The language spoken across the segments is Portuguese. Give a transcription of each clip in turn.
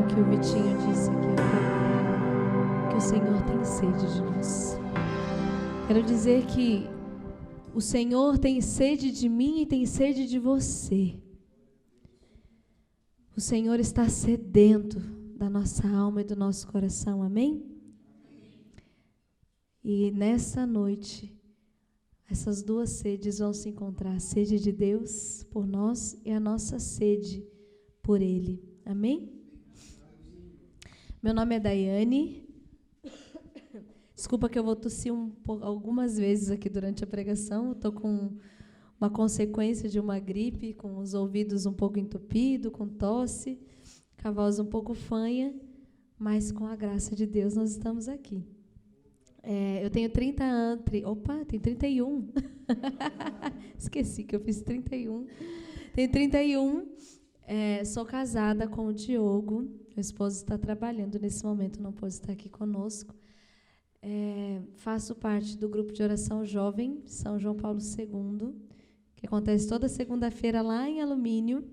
o que o Vitinho disse aqui há pouco, que o Senhor tem sede de nós. Quero dizer que o Senhor tem sede de mim e tem sede de você. O Senhor está sedento da nossa alma e do nosso coração, amém? E nessa noite, essas duas sedes vão se encontrar, a sede de Deus por nós e a nossa sede por Ele, amém? Meu nome é Daiane. Desculpa que eu vou tossir algumas vezes aqui durante a pregação. Estou com uma consequência de uma gripe, com os ouvidos um pouco entupidos, com tosse, com a voz um pouco fanha, mas com a graça de Deus nós estamos aqui. Eu tenho 30 anos. Tenho 31. Esqueci que eu fiz 31. Tenho 31. Sou casada com o Diogo. Meu esposo está trabalhando nesse momento, não pôde estar aqui conosco. Faço parte do grupo de oração jovem São João Paulo II, que acontece toda segunda-feira lá em Alumínio.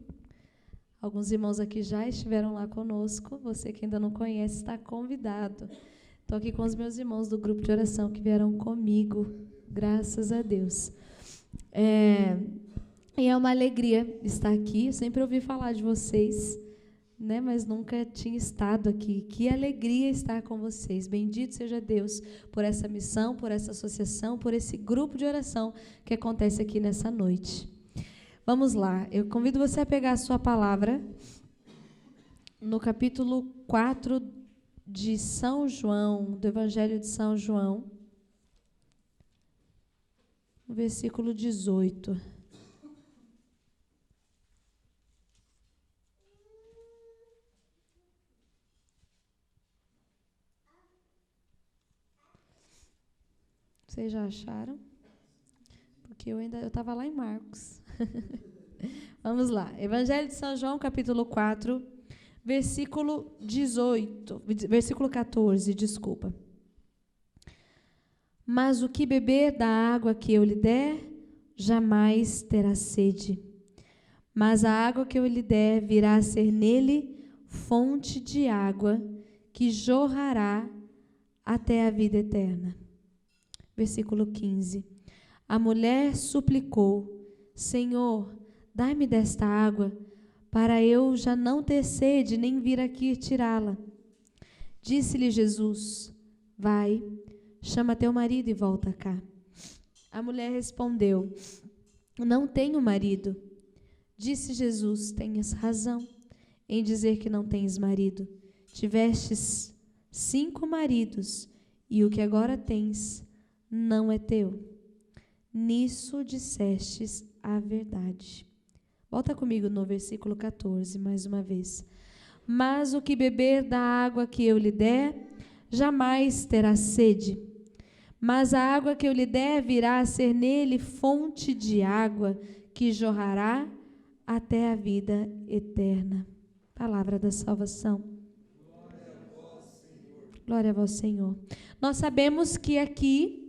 Alguns irmãos aqui já estiveram lá conosco. Você que ainda não conhece está convidado. Estou aqui com os meus irmãos do grupo de oração que vieram comigo, graças a Deus. E é uma alegria estar aqui. Eu sempre ouvi falar de vocês, né, mas nunca tinha estado aqui. Que alegria estar com vocês. Bendito seja Deus por essa missão, por essa associação, por esse grupo de oração que acontece aqui nessa noite. Vamos lá. Eu convido você a pegar a sua palavra no capítulo 4 de São João, do Evangelho de São João, no versículo 18. Vocês já acharam? Porque eu estava lá em Marcos. Vamos lá. Evangelho de São João, capítulo 4, versículo 14, desculpa. Mas o que beber da água que eu lhe der, jamais terá sede. Mas a água que eu lhe der virá a ser nele fonte de água que jorrará até a vida eterna. Versículo 15. A mulher suplicou: Senhor, dai-me desta água, para eu já não ter sede, nem vir aqui tirá-la. Disse-lhe Jesus: Vai, chama teu marido e volta cá. A mulher respondeu: Não tenho marido. Disse Jesus: Tenhas razão em dizer que não tens marido. Tivestes 5 maridos, e o que agora tens não é teu. Nisso dissestes a verdade. Volta comigo no versículo 14, mais uma vez. Mas o que beber da água que eu lhe der, jamais terá sede. Mas a água que eu lhe der virá a ser nele fonte de água que jorrará até a vida eterna. Palavra da salvação. Glória a vós, Senhor. Nós sabemos que aqui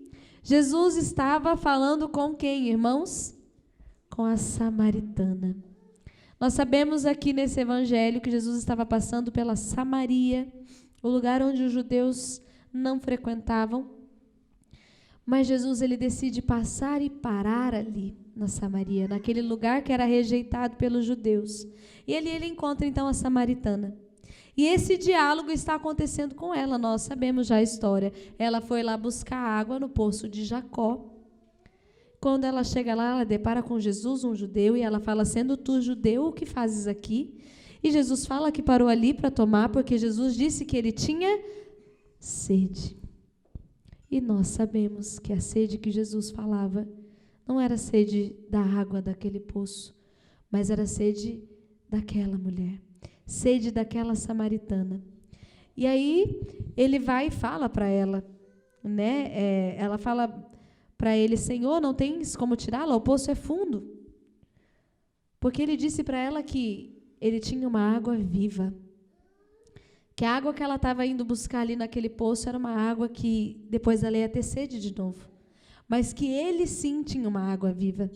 Jesus estava falando com quem, irmãos? Com a samaritana. Nós sabemos aqui nesse evangelho que Jesus estava passando pela Samaria, o lugar onde os judeus não frequentavam. Mas Jesus, ele decide passar e parar ali na Samaria, naquele lugar que era rejeitado pelos judeus. E ali ele encontra então a samaritana. E esse diálogo está acontecendo com ela, nós sabemos já a história. Ela foi lá buscar água no poço de Jacó. Quando ela chega lá, ela depara com Jesus, um judeu, e ela fala: sendo tu judeu, o que fazes aqui? E Jesus fala que parou ali para tomar, porque Jesus disse que ele tinha sede. E nós sabemos que a sede que Jesus falava não era sede da água daquele poço, mas era sede daquela mulher. Sede daquela samaritana. E aí ele vai e fala para ela, né? Ela fala para ele: Senhor, não tens como tirá-la? O poço é fundo. Porque ele disse para ela que ele tinha uma água viva. Que a água que ela estava indo buscar ali naquele poço era uma água que depois ela ia ter sede de novo. mas que ele sim tinha uma água viva.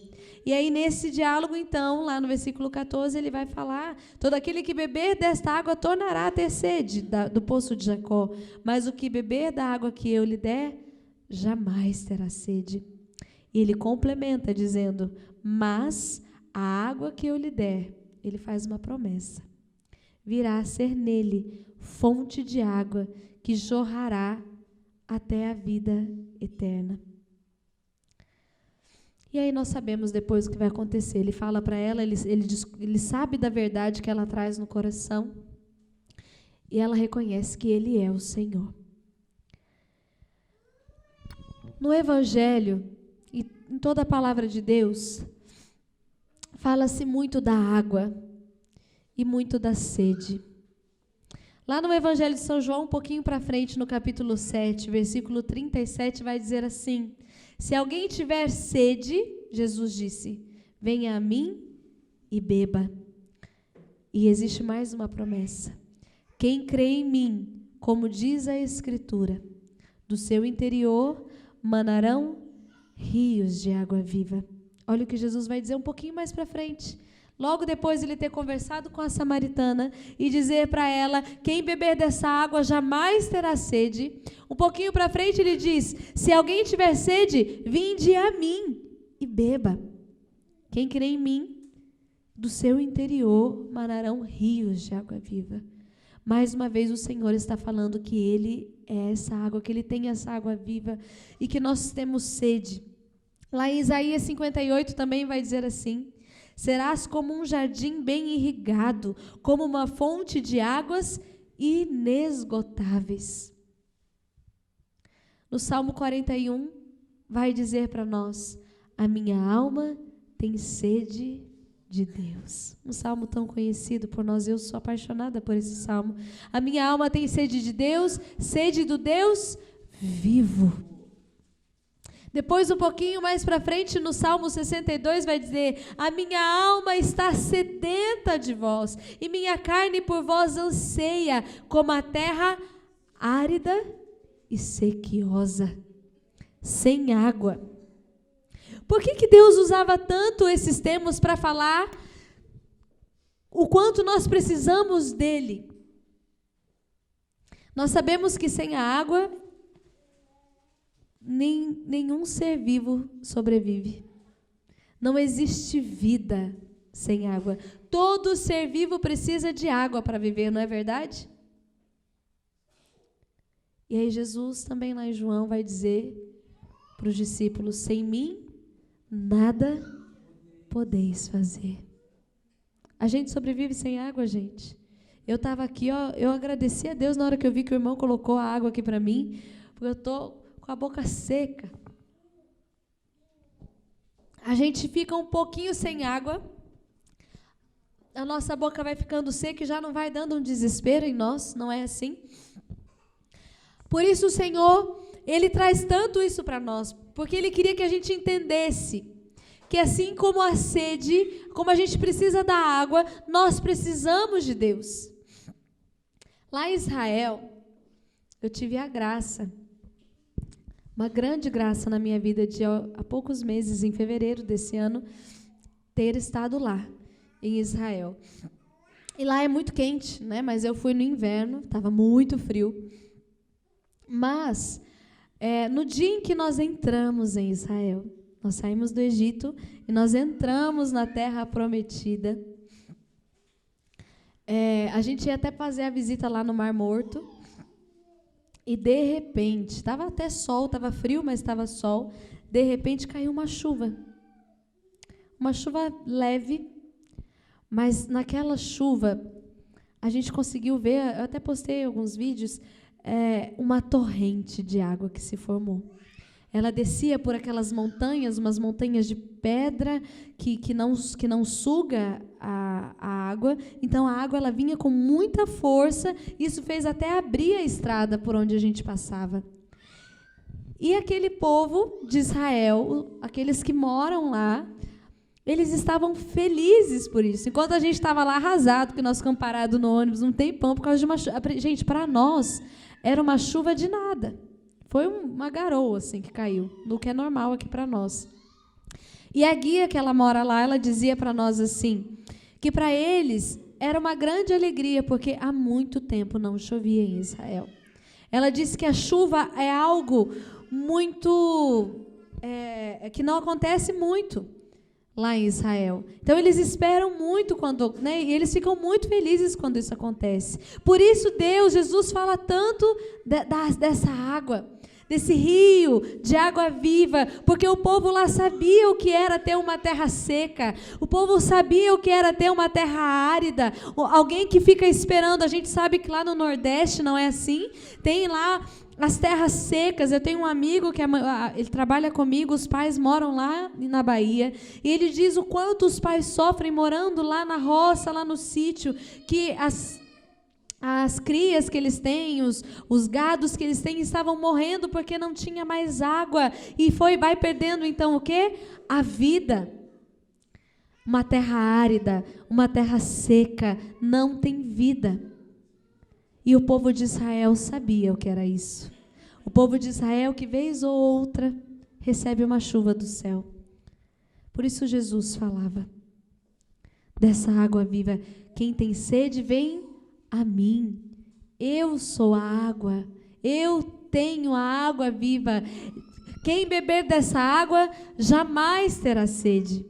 E aí, nesse diálogo, então, lá no versículo 14, ele vai falar: todo aquele que beber desta água tornará a ter sede do poço de Jacó, mas o que beber da água que eu lhe der, jamais terá sede. E ele complementa dizendo: mas a água que eu lhe der, ele faz uma promessa, virá a ser nele fonte de água que jorrará até a vida eterna. E aí nós sabemos depois o que vai acontecer. Ele fala para ela, ele sabe da verdade que ela traz no coração, e ela reconhece que ele é o Senhor. No Evangelho, e em toda a palavra de Deus, fala-se muito da água e muito da sede. Lá no Evangelho de São João, um pouquinho para frente, no capítulo 7, versículo 37, vai dizer assim: se alguém tiver sede, Jesus disse, venha a mim e beba. E existe mais uma promessa: quem crê em mim, como diz a Escritura, do seu interior manarão rios de água viva. Olha o que Jesus vai dizer um pouquinho mais para frente. Logo depois de ele ter conversado com a samaritana e dizer para ela: quem beber dessa água jamais terá sede. Um pouquinho para frente ele diz: se alguém tiver sede, vinde a mim e beba. Quem crê em mim, do seu interior manarão rios de água viva. Mais uma vez o Senhor está falando que Ele é essa água, que Ele tem essa água viva e que nós temos sede. Lá em Isaías 58 também vai dizer assim: serás como um jardim bem irrigado, como uma fonte de águas inesgotáveis. No Salmo 41 vai dizer para nós: a minha alma tem sede de Deus. Um salmo tão conhecido por nós, eu sou apaixonada por esse salmo. A minha alma tem sede de Deus, sede do Deus vivo. Depois, um pouquinho mais para frente, no Salmo 62, vai dizer: a minha alma está sedenta de vós, e minha carne por vós anseia, como a terra árida e sequiosa, sem água. Por que Deus usava tanto esses termos para falar o quanto nós precisamos dele? Nós sabemos que sem a água, nenhum ser vivo sobrevive. Não existe vida sem água. Todo ser vivo precisa de água para viver, não é verdade? E aí Jesus também lá em João vai dizer para os discípulos: sem mim nada podeis fazer. A gente sobrevive sem água, gente. Eu estava aqui, eu agradeci a Deus na hora que eu vi que o irmão colocou a água aqui para mim, porque eu estou com a boca seca. A gente fica um pouquinho sem água, a nossa boca vai ficando seca e já não vai dando um desespero em nós, não é assim? Por isso o Senhor, Ele traz tanto isso para nós, porque Ele queria que a gente entendesse que assim como a sede, como a gente precisa da água, nós precisamos de Deus. Lá em Israel, eu tive a graça, uma grande graça na minha vida de há poucos meses, em fevereiro desse ano, ter estado lá, em Israel. E lá é muito quente, né? Mas eu fui no inverno, estava muito frio. Mas, no dia em que nós entramos em Israel, nós saímos do Egito e nós entramos na Terra Prometida. A gente ia até fazer a visita lá no Mar Morto. E, de repente, estava até sol, estava frio, mas estava sol. De repente, caiu uma chuva. Uma chuva leve, mas naquela chuva, a gente conseguiu ver, eu até postei alguns vídeos, uma torrente de água que se formou. Ela descia por aquelas montanhas, umas montanhas de pedra que não suga a água. Então, a água ela vinha com muita força. Isso fez até abrir a estrada por onde a gente passava. E aquele povo de Israel, aqueles que moram lá, eles estavam felizes por isso. Enquanto a gente estava lá arrasado, porque nós ficamos parados no ônibus um tempão por causa de uma chuva. Gente, para nós, era uma chuva de nada. Foi uma garoa assim que caiu, no que é normal aqui para nós. E a guia que ela mora lá, ela dizia para nós assim, que para eles era uma grande alegria, porque há muito tempo não chovia em Israel. Ela disse que a chuva é algo muito, que não acontece muito lá em Israel. Então eles esperam muito quando, né, e eles ficam muito felizes quando isso acontece. Por isso Jesus fala tanto dessa água, desse rio de água viva, porque o povo lá sabia o que era ter uma terra seca, o povo sabia o que era ter uma terra árida, alguém que fica esperando. A gente sabe que lá no Nordeste não é assim, tem lá as terras secas. Eu tenho um amigo que ele trabalha comigo, os pais moram lá na Bahia, e ele diz o quanto os pais sofrem morando lá na roça, lá no sítio, que as crias que eles têm, os gados que eles têm estavam morrendo porque não tinha mais água, e vai perdendo então o quê? A vida. Uma terra árida, uma terra seca, não tem vida. E o povo de Israel sabia o que era isso. O povo de Israel, que vez ou outra, recebe uma chuva do céu. Por isso Jesus falava dessa água viva. Quem tem sede, vem a mim. Eu sou a água. Eu tenho a água viva. Quem beber dessa água, jamais terá sede.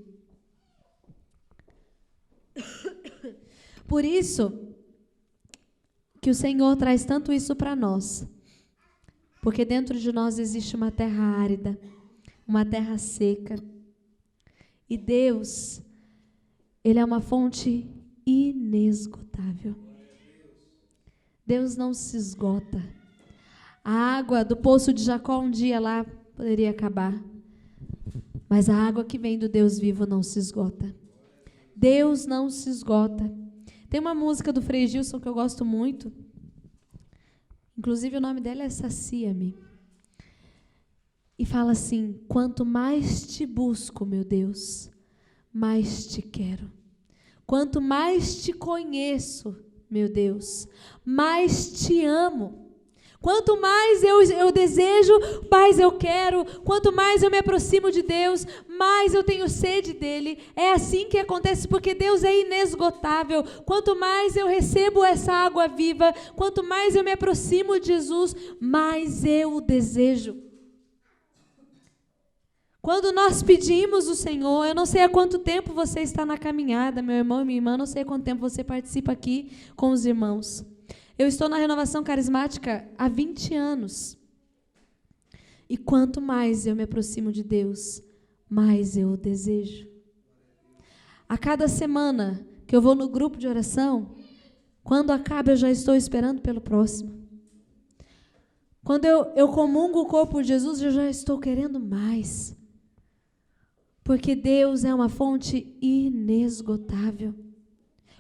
Por isso que o Senhor traz tanto isso para nós, porque dentro de nós existe uma terra árida, uma terra seca, e Deus, Ele é uma fonte inesgotável. Deus não se esgota. A água do poço de Jacó um dia lá poderia acabar, mas a água que vem do Deus vivo não se esgota. Deus não se esgota. Tem uma música do Frei Gilson que eu gosto muito. Inclusive o nome dela é Sacia-me. E fala assim: quanto mais te busco, meu Deus, mais te quero. Quanto mais te conheço, meu Deus, mais te amo. Quanto mais eu desejo, mais eu quero. Quanto mais eu me aproximo de Deus, mais eu tenho sede dele. É assim que acontece, porque Deus é inesgotável. Quanto mais eu recebo essa água viva, quanto mais eu me aproximo de Jesus, mais eu o desejo. Quando nós pedimos o Senhor, eu não sei há quanto tempo você está na caminhada, meu irmão e minha irmã, não sei há quanto tempo você participa aqui com os irmãos. Eu estou na renovação carismática há 20 anos. E quanto mais eu me aproximo de Deus, mais eu o desejo. A cada semana que eu vou no grupo de oração, quando acaba eu já estou esperando pelo próximo. Quando eu comungo o corpo de Jesus, eu já estou querendo mais. Porque Deus é uma fonte inesgotável.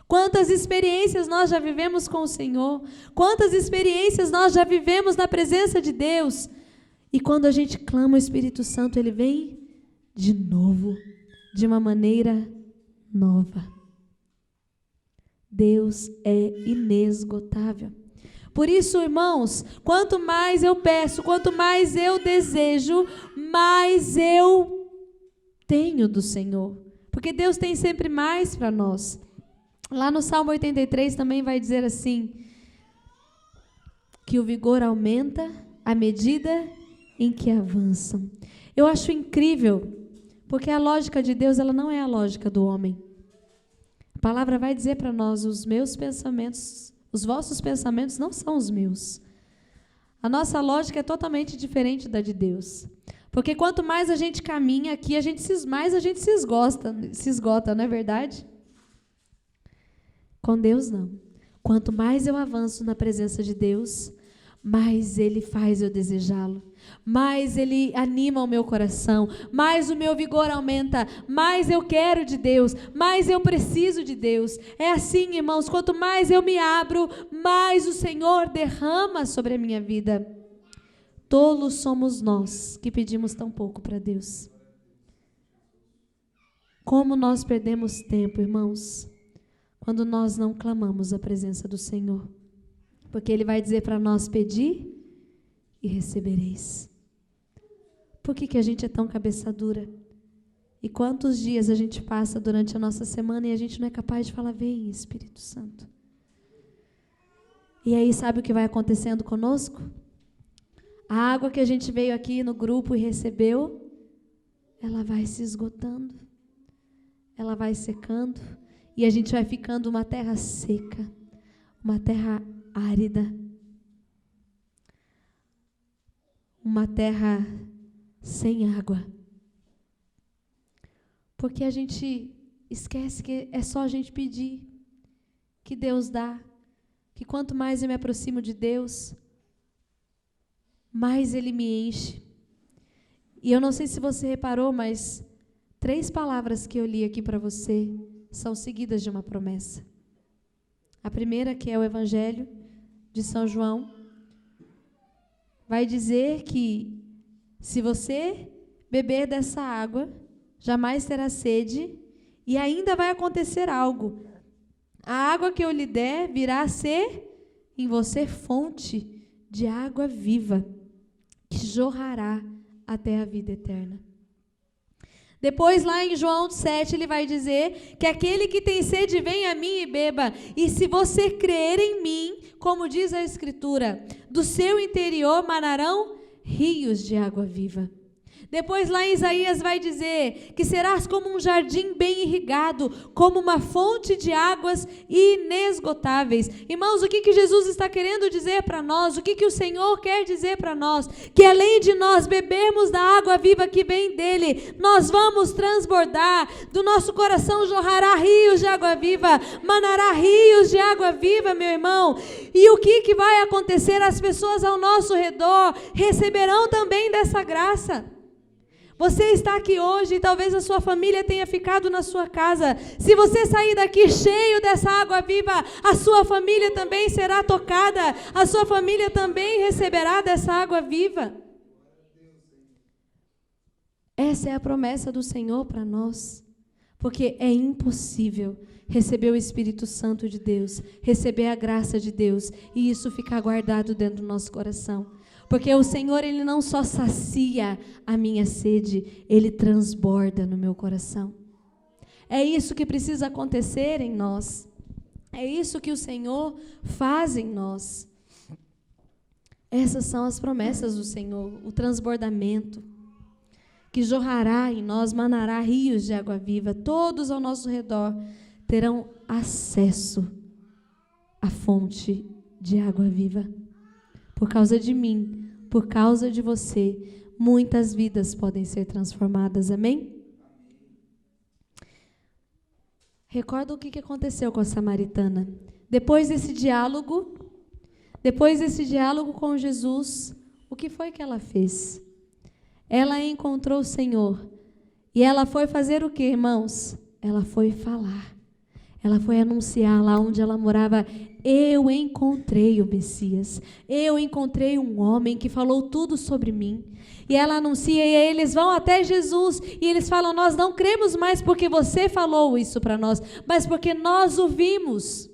Quantas experiências nós já vivemos com o Senhor, quantas experiências nós já vivemos na presença de Deus, e quando a gente clama o Espírito Santo, Ele vem de novo, de uma maneira nova. Deus é inesgotável. Por isso, irmãos, quanto mais eu peço, quanto mais eu desejo, mais eu tenho do Senhor, porque Deus tem sempre mais para nós. Lá no Salmo 83 também vai dizer assim, que o vigor aumenta à medida em que avançam. Eu acho incrível, porque a lógica de Deus, ela não é a lógica do homem. A palavra vai dizer para nós: os meus pensamentos, os vossos pensamentos não são os meus. A nossa lógica é totalmente diferente da de Deus. Porque quanto mais a gente caminha aqui, mais a gente se esgota, não é verdade? Com Deus, não. Quanto mais eu avanço na presença de Deus, mais Ele faz eu desejá-lo, mais Ele anima o meu coração, mais o meu vigor aumenta, mais eu quero de Deus, mais eu preciso de Deus. É assim, irmãos, quanto mais eu me abro, mais o Senhor derrama sobre a minha vida. Tolos somos nós que pedimos tão pouco para Deus. Como nós perdemos tempo, irmãos, quando nós não clamamos a presença do Senhor. Porque Ele vai dizer para nós: pedir e recebereis. Por que a gente é tão cabeça dura? E quantos dias a gente passa durante a nossa semana e a gente não é capaz de falar, vem Espírito Santo. E aí sabe o que vai acontecendo conosco? A água que a gente veio aqui no grupo e recebeu, ela vai se esgotando, ela vai secando, e a gente vai ficando uma terra seca, uma terra árida, uma terra sem água. Porque a gente esquece que é só a gente pedir, que Deus dá, que quanto mais eu me aproximo de Deus, mais Ele me enche. E eu não sei se você reparou, mas 3 palavras que eu li aqui para você são seguidas de uma promessa. A primeira, que é o Evangelho de São João, vai dizer que se você beber dessa água, jamais terá sede, e ainda vai acontecer algo. A água que eu lhe der virá a ser em você fonte de água viva, que jorrará até a vida eterna. Depois, lá em João 7, ele vai dizer que aquele que tem sede, vem a mim e beba. E se você crer em mim, como diz a Escritura, do seu interior manarão rios de água viva. Depois, lá em Isaías, vai dizer que serás como um jardim bem irrigado, como uma fonte de águas inesgotáveis. Irmãos, o que Jesus está querendo dizer para nós? O que o Senhor quer dizer para nós? Que além de nós bebermos da água viva que vem dele, nós vamos transbordar, do nosso coração jorrará rios de água viva, manará rios de água viva, meu irmão. E o que vai acontecer? As pessoas ao nosso redor receberão também dessa graça. Você está aqui hoje e talvez a sua família tenha ficado na sua casa. Se você sair daqui cheio dessa água viva, a sua família também será tocada, a sua família também receberá dessa água viva. Essa é a promessa do Senhor para nós, porque é impossível receber o Espírito Santo de Deus, receber a graça de Deus e isso ficar guardado dentro do nosso coração. Porque o Senhor, Ele não só sacia a minha sede, Ele transborda no meu coração. É isso que precisa acontecer em nós. É isso que o Senhor faz em nós. Essas são as promessas do Senhor, o transbordamento, que jorrará em nós, manará rios de água viva. Todos ao nosso redor terão acesso à fonte de água viva. Por causa de mim, por causa de você, muitas vidas podem ser transformadas, amém? Recorda o que aconteceu com a samaritana. Depois desse diálogo com Jesus, o que foi que ela fez? Ela encontrou o Senhor. E ela foi fazer o que, irmãos? Ela foi falar. Ela foi anunciar lá onde ela morava. Eu encontrei o Messias. Eu encontrei um homem que falou tudo sobre mim. E ela anuncia e aí eles vão até Jesus. E eles falam, nós não cremos mais porque você falou isso para nós, mas porque nós o vimos.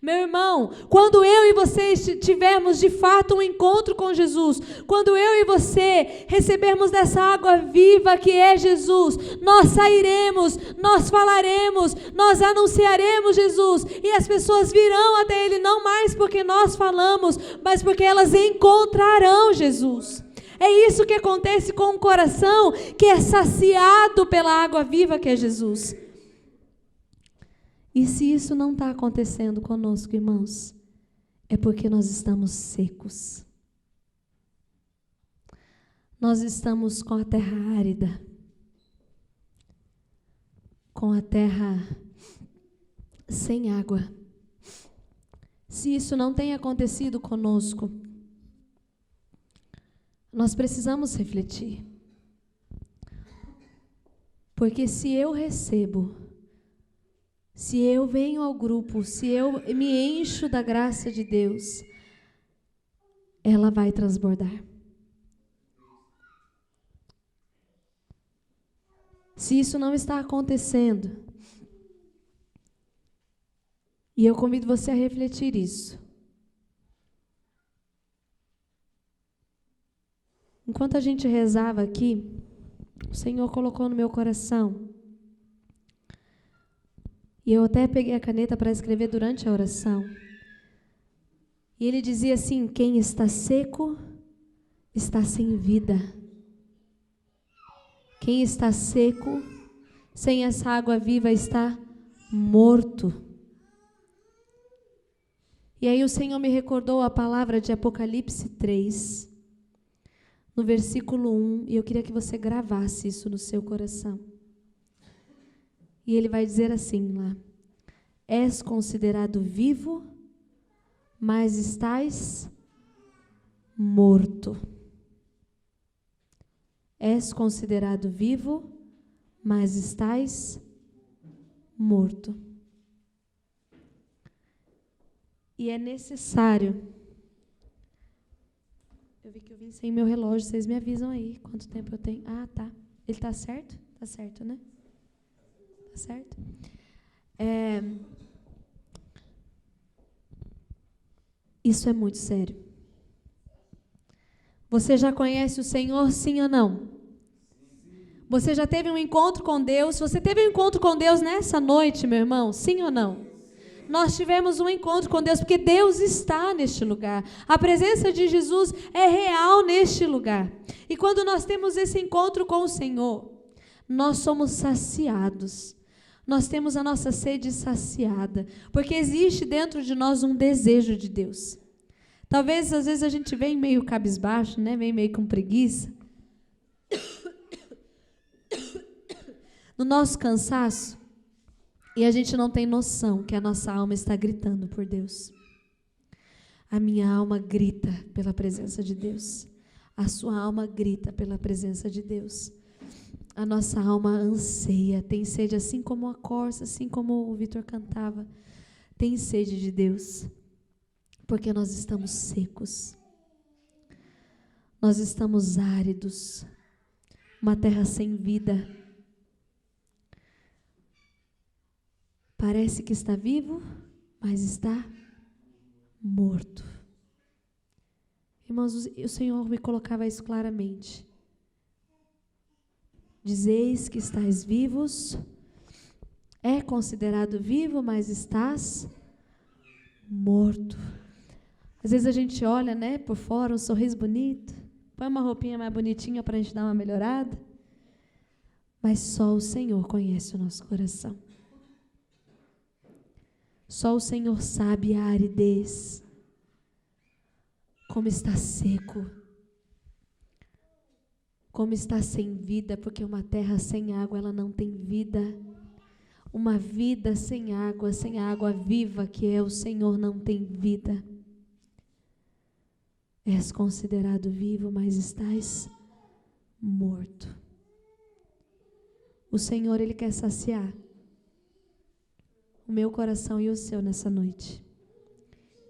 Meu irmão, quando eu e você tivermos de fato um encontro com Jesus, quando eu e você recebermos dessa água viva que é Jesus, nós sairemos, nós falaremos, nós anunciaremos Jesus, e as pessoas virão até Ele, não mais porque nós falamos, mas porque elas encontrarão Jesus. É isso que acontece com um coração que é saciado pela água viva que é Jesus. E se isso não está acontecendo conosco, irmãos, é porque nós estamos secos. Nós estamos com a terra árida, com a terra sem água. Se isso não tem acontecido conosco, nós precisamos refletir. Porque se eu recebo, se eu venho ao grupo, se eu me encho da graça de Deus, ela vai transbordar. Se isso não está acontecendo, e eu convido você a refletir isso, Enquanto a gente rezava aqui, o Senhor colocou no meu coração, e eu até peguei a caneta para escrever durante a oração, e Ele dizia assim: quem está seco, está sem vida. Quem está seco, sem essa água viva, está morto. E aí o Senhor me recordou a palavra de Apocalipse 3, no versículo 1, e eu queria que você gravasse isso no seu coração. E ele vai dizer assim lá: és considerado vivo, mas estás morto. És considerado vivo, mas estás morto. E é necessário. Eu vi que eu vim sem meu relógio, vocês me avisam aí quanto tempo eu tenho. Ah, tá. Ele tá certo? Tá certo, né? Tá certo? Isso é muito sério. Você já conhece o Senhor, sim ou não? Você já teve um encontro com Deus? Você teve um encontro com Deus nessa noite, meu irmão? Sim ou não? Nós tivemos um encontro com Deus, porque Deus está neste lugar. A presença de Jesus é real neste lugar. E quando nós temos esse encontro com o Senhor, nós somos saciados. Nós temos a nossa sede saciada, porque existe dentro de nós um desejo de Deus. Talvez, às vezes, a gente vem meio cabisbaixo, né? Vem meio com preguiça. No nosso cansaço, e a gente não tem noção que a nossa alma está gritando por Deus. A minha alma grita pela presença de Deus. A sua alma grita pela presença de Deus. A nossa alma anseia, tem sede, assim como a corça, assim como o Vitor cantava. Tem sede de Deus, porque nós estamos secos. Nós estamos áridos, uma terra sem vida. Parece que está vivo, mas está morto. Irmãos, o Senhor me colocava isso claramente. Dizeis que estáis vivos, é considerado vivo, mas estás morto. Às vezes a gente olha, né, por fora, um sorriso bonito, põe uma roupinha mais bonitinha para a gente dar uma melhorada, mas só o Senhor conhece o nosso coração. Só o Senhor sabe a aridez, como está seco, como está sem vida, porque uma terra sem água, ela não tem vida. Uma vida sem a água viva, que é o Senhor, não tem vida. És considerado vivo, mas estás morto. O Senhor, Ele quer saciar o meu coração e o seu nessa noite.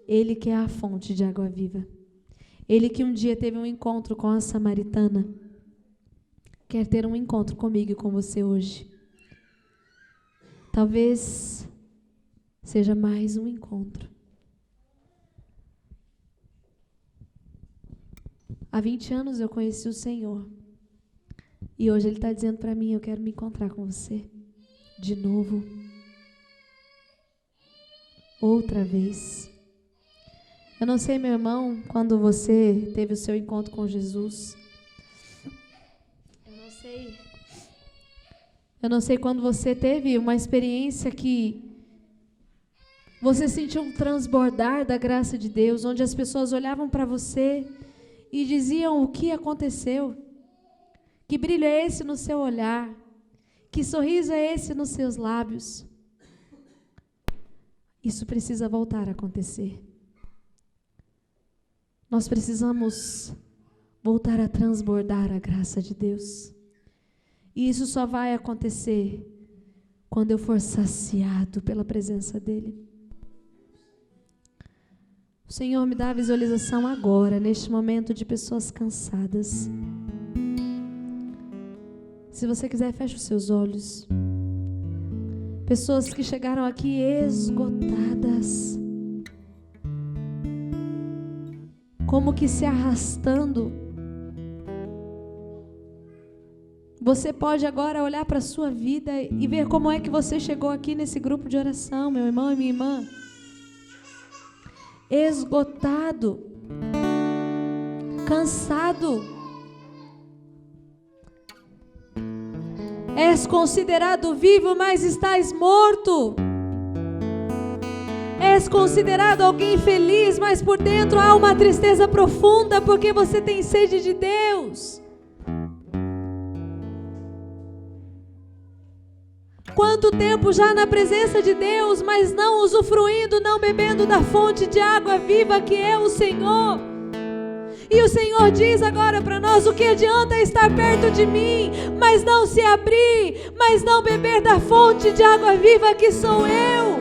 Ele que é a fonte de água viva. Ele que um dia teve um encontro com a samaritana, quer ter um encontro comigo e com você hoje. Talvez seja mais um encontro. Há 20 anos eu conheci o Senhor. E hoje Ele está dizendo para mim: eu quero me encontrar com você de novo. Outra vez. Eu não sei, meu irmão, quando você teve o seu encontro com Jesus. Eu não sei quando você teve uma experiência que você sentiu um transbordar da graça de Deus, onde as pessoas olhavam para você e diziam: o que aconteceu? Que brilho é esse no seu olhar? Que sorriso é esse nos seus lábios? Isso precisa voltar a acontecer. Nós precisamos voltar a transbordar a graça de Deus. E isso só vai acontecer quando eu for saciado pela presença dEle. O Senhor me dá a visualização agora, neste momento, de pessoas cansadas. Se você quiser, feche os seus olhos. Pessoas que chegaram aqui esgotadas, como que se arrastando Você pode agora olhar para a sua vida e ver como é que você chegou aqui nesse grupo de oração, meu irmão e minha irmã. Esgotado, cansado. És considerado vivo, mas estás morto. És considerado alguém feliz, mas por dentro há uma tristeza profunda, porque você tem sede de Deus. Quanto tempo já na presença de Deus, mas não usufruindo, não bebendo da fonte de água viva que é o Senhor. E o Senhor diz agora para nós: o que adianta estar perto de mim, mas não se abrir, mas não beber da fonte de água viva que sou eu?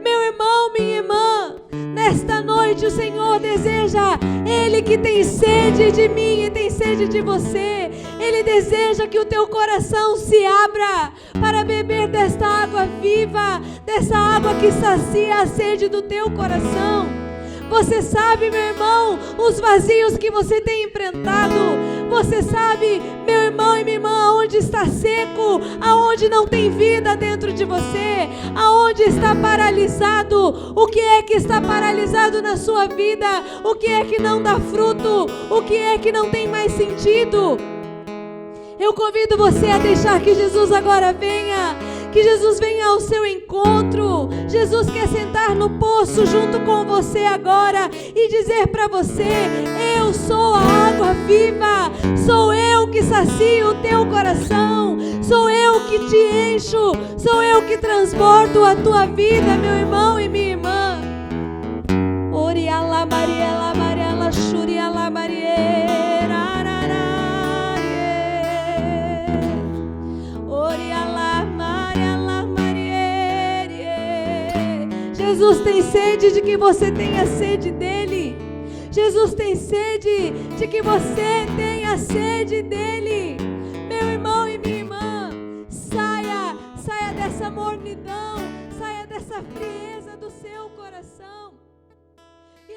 Meu irmão, minha irmã, nesta noite o Senhor deseja, Ele que tem sede de mim e tem sede de você, Ele deseja que o teu coração se abra para beber desta água viva, dessa água que sacia a sede do teu coração. Você sabe, meu irmão, os vazios que você tem enfrentado. Você sabe, meu irmão e minha irmã, aonde está seco, aonde não tem vida dentro de você, aonde está paralisado. O que é que está paralisado na sua vida? O que é que não dá fruto? O que é que não tem mais sentido? Eu convido você a deixar que Jesus agora venha. Que Jesus venha ao seu encontro. Jesus quer sentar no poço junto com você agora e dizer para você: eu sou a água viva, sou eu que sacio o teu coração, sou eu que te encho, sou eu que transbordo a tua vida, meu irmão e minha irmã. Oriala Mariela Mariela Shuriala Mariela Oriala Mariela Mariela. Jesus tem sede de que você tenha sede dele. Jesus tem sede de que você tenha sede dele. Meu irmão e minha irmã, saia dessa mornidão, saia dessa frieza do seu coração.